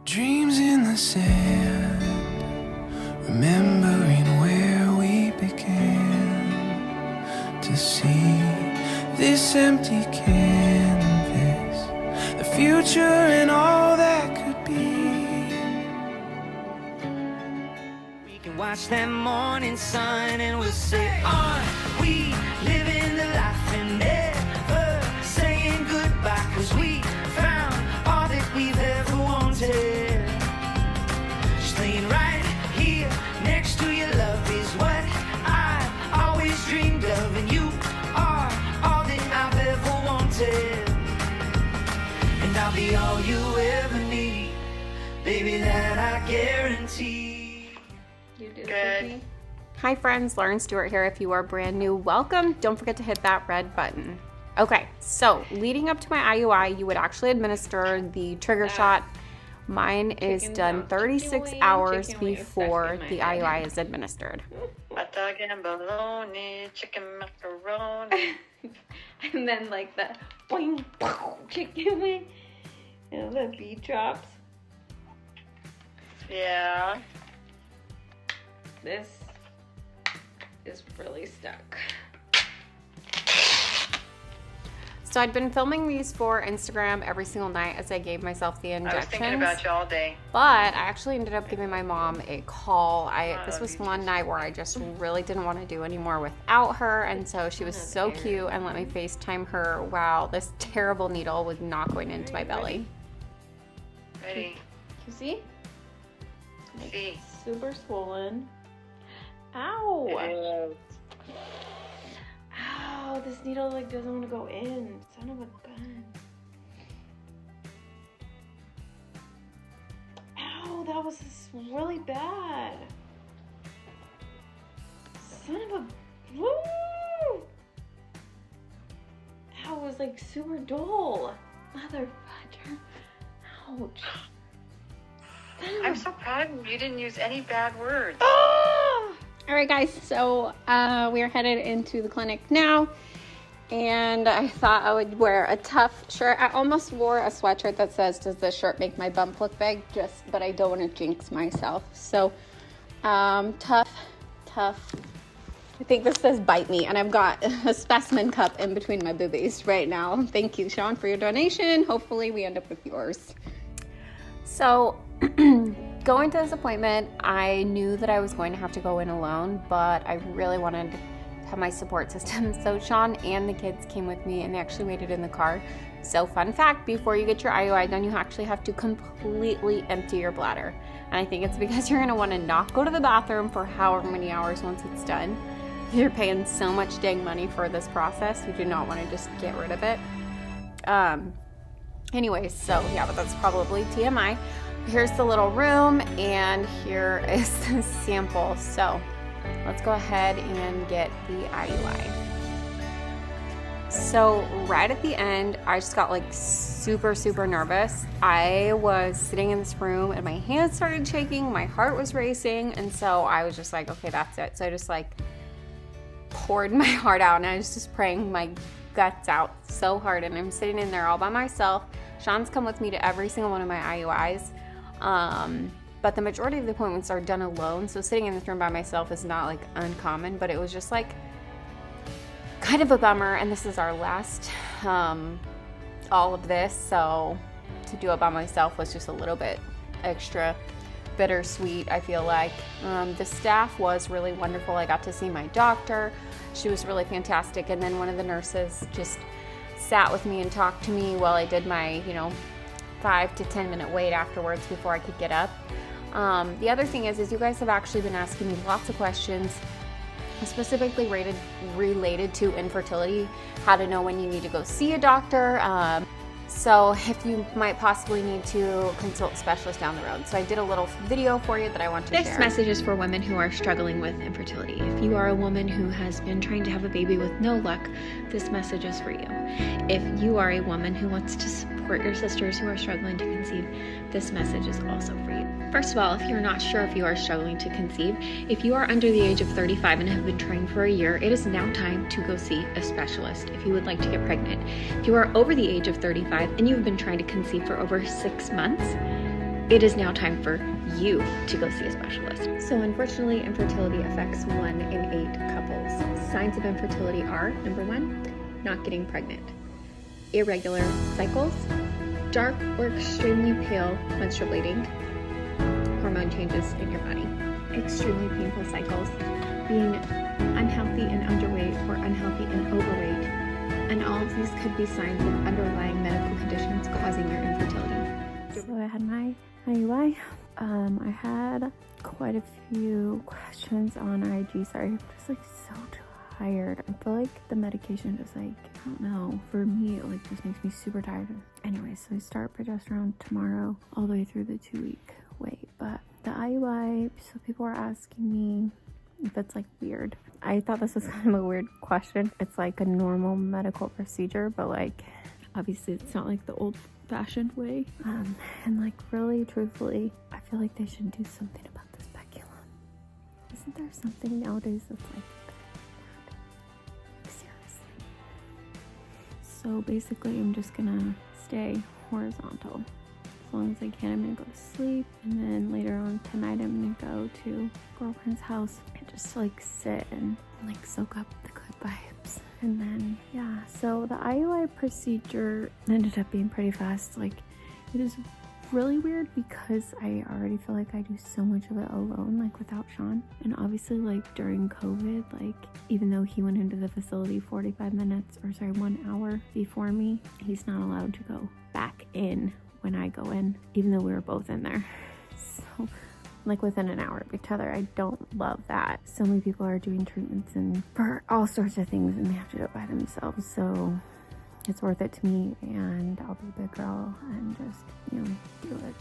Dreams in the sand, remembering where we began to see this empty canvas, the future and all that could be. We can watch that morning sun and we'll say on. We live in the life and never saying goodbye, 'cause we found all that we've ever wanted. Just laying right here next to your love is what I always dreamed of, and you are all that I've ever wanted, and I'll be all you ever need, baby, that I guarantee. You do Good. Hi friends, Lauren Stewart here. If you are brand new, welcome. Don't forget to hit that red button. Okay, so leading up to my IUI, you would actually administer the trigger shot. Mine is done 36 hours before the IUI is administered. Hot dog and bologna, chicken macaroni. And then like the boing, chicken wing, and the beat drops. Yeah. This is really stuck. So I'd been filming these for Instagram every single night as I gave myself the I was injections. thinking about you all day. But I actually ended up giving my mom a call. This was one night where I just really didn't want to do anymore without her, and so she was so cute and let me FaceTime her while this terrible needle was not going into my belly. Ready? You see? See. Super swollen. Ow! It Ow! This needle like doesn't want to go in. Son of a gun. Ow! That was really bad. Son of a. Woo! Ow! It was like super dull. Motherfucker. Ouch. I'm so proud of you. You didn't use any bad words. All right, guys, so we are headed into the clinic now, and I thought I would wear a tough shirt. I almost wore a sweatshirt that says, "Does this shirt make my bump look big?" But I don't want to jinx myself. So tough. I think this says "bite me," and I've got a specimen cup in between my boobies right now. Thank you, Sean, for your donation. Hopefully we end up with yours. So going to this appointment, I knew that I was going to have to go in alone, but I really wanted to have my support system. So Sean and the kids came with me, and they actually waited in the car. So fun fact, before you get your IUI done, you actually have to completely empty your bladder. And I think it's because you're going to want to not go to the bathroom for however many hours once it's done. You're paying so much dang money for this process. You do not want to just get rid of it. Anyways, so yeah, but that's probably TMI. Here's the little room, and here is the sample. So let's go ahead and get the IUI. So right at the end, I just got like super nervous. I was sitting in this room and my hands started shaking, my heart was racing, and so I was just like, okay, that's it. So I just like poured my heart out, and I was just praying my guts out so hard, and I'm sitting in there all by myself. Sean's come with me to every single one of my IUIs. But the majority of the appointments are done alone, so sitting in this room by myself is not like uncommon, but it was just like kind of a bummer, and this is our last all of this, so to do it by myself was just a little bit extra bittersweet, I feel like. The staff was really wonderful. I got to see my doctor. She was really fantastic, and then one of the nurses just sat with me and talked to me while I did my 5 to 10 minute wait afterwards before I could get up. The other thing is you guys have actually been asking me lots of questions specifically related to infertility, how to know when you need to go see a doctor. So if you might possibly need to consult a specialist down the road. So I did a little video for you that I want to share. This message is for women who are struggling with infertility. If you are a woman who has been trying to have a baby with no luck, this message is for you. If you are a woman who wants to support your sisters who are struggling to conceive, this message is also for you. First of all, if you're not sure if you are struggling to conceive, if you are under the age of 35 and have been trying for a year, it is now time to go see a specialist if you would like to get pregnant. If you are over the age of 35 and you've been trying to conceive for over 6 months, it is now time for you to go see a specialist. So unfortunately, infertility affects 1 in 8 couples. Signs of infertility are, number 1, not getting pregnant, irregular cycles, dark or extremely pale menstrual bleeding, hormone changes in your body, extremely painful cycles, being unhealthy and underweight or unhealthy and overweight, and all of these could be signs of underlying medical conditions causing your infertility. So I had my IUI. I had quite a few questions on IG. Sorry, I'm just like so tired. I feel like the medication just like, I don't know, for me it like just makes me super tired. Anyway, so I start progesterone tomorrow all the way through the 2-week wait. But the IUI, so people are asking me if it's like weird. I thought this was kind of a weird question. It's like a normal medical procedure, but like obviously it's not like the old-fashioned way. And like really truthfully, I feel like they should do something about the speculum. Isn't there something nowadays that's like seriously? So basically I'm just gonna stay horizontal as long as I can. I'm gonna go to sleep, and then later on tonight I'm gonna go to girlfriend's house and just like sit and like soak up the good vibes. And then yeah, so the IUI procedure ended up being pretty fast. Like it is really weird because I already feel like I do so much of it alone, like without Sean. And obviously like during COVID, like even though he went into the facility 1 hour before me, he's not allowed to go back in when I go in, even though we were both in there. So like within an hour of each other. I don't love that. So many people are doing treatments and for all sorts of things, and they have to do it by themselves. So it's worth it to me, and I'll be a big girl and just, you know, do it.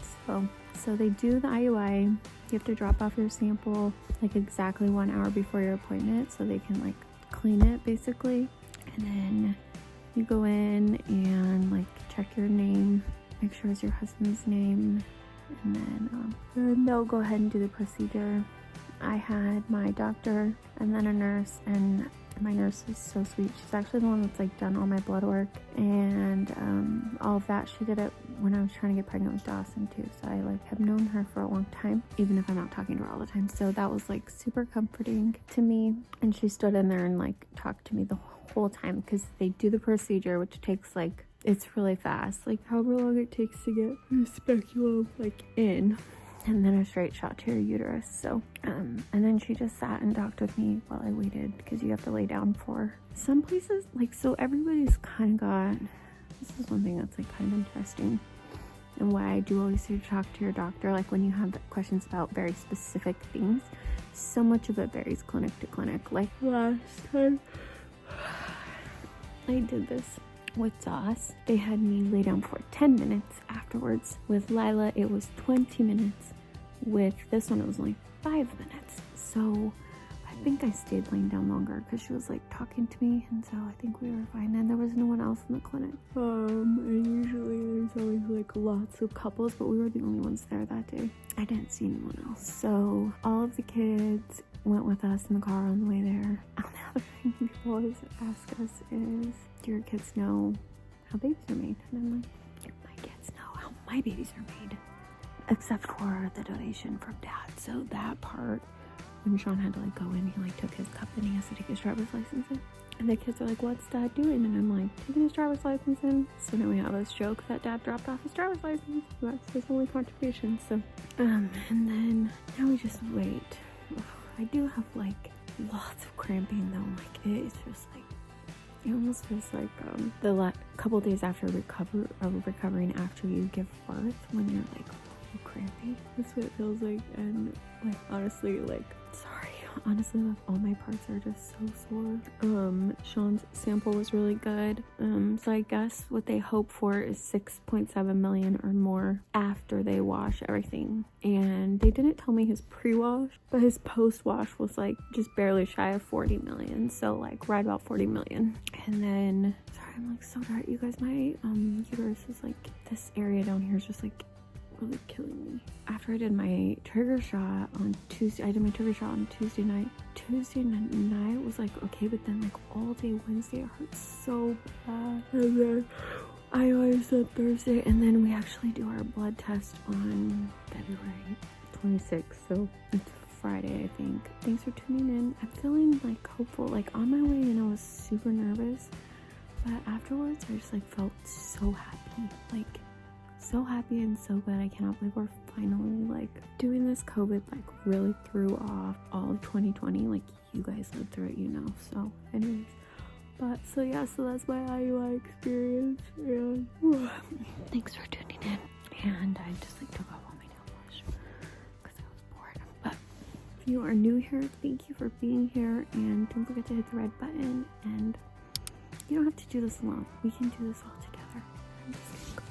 So they do the IUI. You have to drop off your sample like exactly 1 hour before your appointment so they can like clean it basically. And then you go in and like check your name, make sure it's your husband's name, and then they'll go ahead and do the procedure. I had my doctor and then a nurse, and my nurse is so sweet. She's actually the one that's like done all my blood work and all of that. She did it when I was trying to get pregnant with Dawson too, so I like have known her for a long time, even if I'm not talking to her all the time. So that was like super comforting to me, and she stood in there and like talked to me the whole time, because they do the procedure, which takes like, it's really fast, like however long it takes to get the speculum like in, and then a straight shot to your uterus. So and then she just sat and talked with me while I waited, because you have to lay down for some places, like, so everybody's kind of got, this is one thing that's like kind of interesting, and why I do always say to talk to your doctor, like when you have questions about very specific things. So much of it varies clinic to clinic. Like last time I did this with Sauce, they had me lay down for 10 minutes afterwards. With Lila, it was 20 minutes. With this one, it was only 5 minutes. So I think I stayed laying down longer because she was like talking to me, and so I think we were fine. And there was no one else in the clinic. And usually there's always like lots of couples, but we were the only ones there that day. I didn't see anyone else. So all of the kids went with us in the car on the way there. Another thing people always ask us is, do your kids know how babies are made? And I'm like, my kids know how my babies are made, except for the donation from Dad. So that part, when Sean had to like go in, he like took his cup and he has to take his driver's license in. And the kids are like, what's Dad doing? And I'm like, taking his driver's license in. So now we have this joke that Dad dropped off his driver's license. That's his only contribution. So, and then now we just wait. I do have like lots of cramping though. Like it's just like, it almost feels like the couple days after recovering after you give birth, when you're like really crampy. That's what it feels like. And like honestly, like, sorry, honestly, like all my parts are just so sore. Sean's sample was really good. So I guess what they hope for is 6.7 million or more after they wash everything. And they didn't tell me his pre-wash, but his post-wash was like just barely shy of 40 million. So like right about 40 million. And then, sorry, I'm like so tired. You guys, my uterus is like, this area down here is just like really killing me. After I did my trigger shot on Tuesday, I did my trigger shot on Tuesday night. Tuesday night was like okay, but then like all day Wednesday it hurt so bad. And then IUI is on Thursday, and then we actually do our blood test on February 26th, so it's Friday, I think. Thanks for tuning in. I'm feeling like hopeful. Like on my way in, I was super nervous, but afterwards, I just like felt so happy. Like so happy and so good. I cannot believe we're finally like doing this. COVID like really threw off all of 2020. Like you guys lived through it, you know. So anyways, but so yeah, so that's my IUI experience, and thanks for tuning in. And I just like took off all my nail polish because I was bored. But if you are new here, thank you for being here, and don't forget to hit the red button. And you don't have to do this alone. We can do this all together. I'm just gonna go